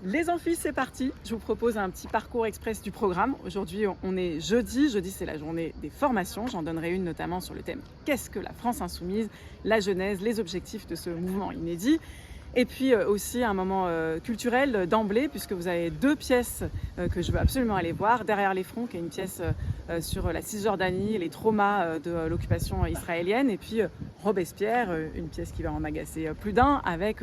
Les amphis, c'est parti. Je vous propose un petit parcours express du programme. Aujourd'hui, on est jeudi. Jeudi, c'est la journée des formations. J'en donnerai une notamment sur le thème « Qu'est-ce que la France insoumise ?» La genèse, les objectifs de ce mouvement inédit. Et puis aussi un moment culturel d'emblée, puisque vous avez deux pièces que je veux absolument aller voir. Derrière les fronts, qui est une pièce sur la Cisjordanie, les traumas de l'occupation israélienne. Et puis Robespierre, une pièce qui va en agacer plus d'un, avec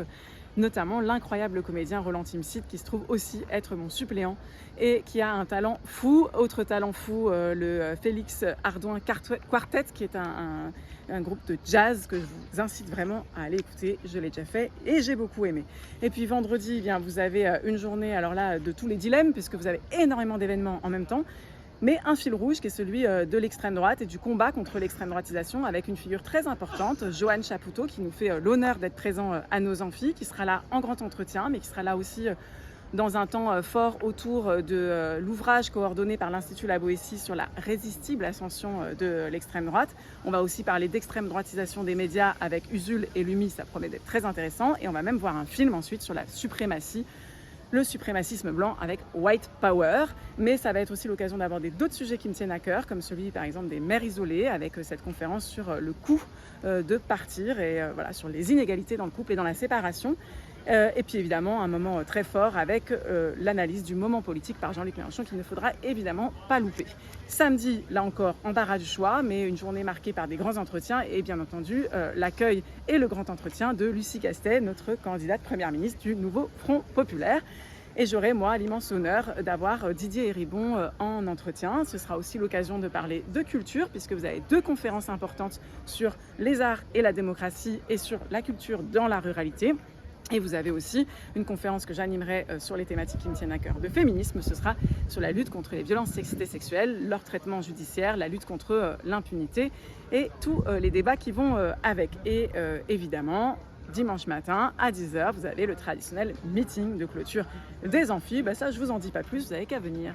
notamment l'incroyable comédien Roland Timsit, qui se trouve aussi être mon suppléant et qui a un talent fou. Autre talent fou, le Félix Ardouin Quartet, qui est un groupe de jazz que je vous incite vraiment à aller écouter. Je l'ai déjà fait et j'ai beaucoup aimé. Et puis vendredi, eh bien, vous avez une journée alors là, de tous les dilemmes, puisque vous avez énormément d'événements en même temps. Mais un fil rouge qui est celui de l'extrême droite et du combat contre l'extrême droitisation, avec une figure très importante, Johan Chapoutot, qui nous fait l'honneur d'être présent à nos amphis, qui sera là en grand entretien, mais qui sera là aussi dans un temps fort autour de l'ouvrage coordonné par l'Institut La Boétie sur la résistible ascension de l'extrême droite. On va aussi parler d'extrême droitisation des médias avec Usul et Lumi, ça promet d'être très intéressant. Et on va même voir un film ensuite sur la suprématie, le suprémacisme blanc avec White Power, mais ça va être aussi l'occasion d'aborder d'autres sujets qui me tiennent à cœur, comme celui par exemple des mères isolées, avec cette conférence sur le coût de partir et voilà, sur les inégalités dans le couple et dans la séparation. Et puis évidemment un moment très fort avec l'analyse du moment politique par Jean-Luc Mélenchon qu'il ne faudra évidemment pas louper. Samedi, là encore, embarras du choix, mais une journée marquée par des grands entretiens et bien entendu l'accueil et le grand entretien de Lucie Castet, notre candidate première ministre du nouveau Front Populaire. Et j'aurai, moi, l'immense honneur d'avoir Didier Héribon en entretien. Ce sera aussi l'occasion de parler de culture, puisque vous avez deux conférences importantes sur les arts et la démocratie et sur la culture dans la ruralité. Et vous avez aussi une conférence que j'animerai sur les thématiques qui me tiennent à cœur de féminisme. Ce sera sur la lutte contre les violences sexistes et sexuelles, leur traitement judiciaire, la lutte contre l'impunité et tous les débats qui vont avec. Et évidemment, dimanche matin à 10h, vous avez le traditionnel meeting de clôture des amphis. Ça, je vous en dis pas plus, vous n'avez qu'à venir.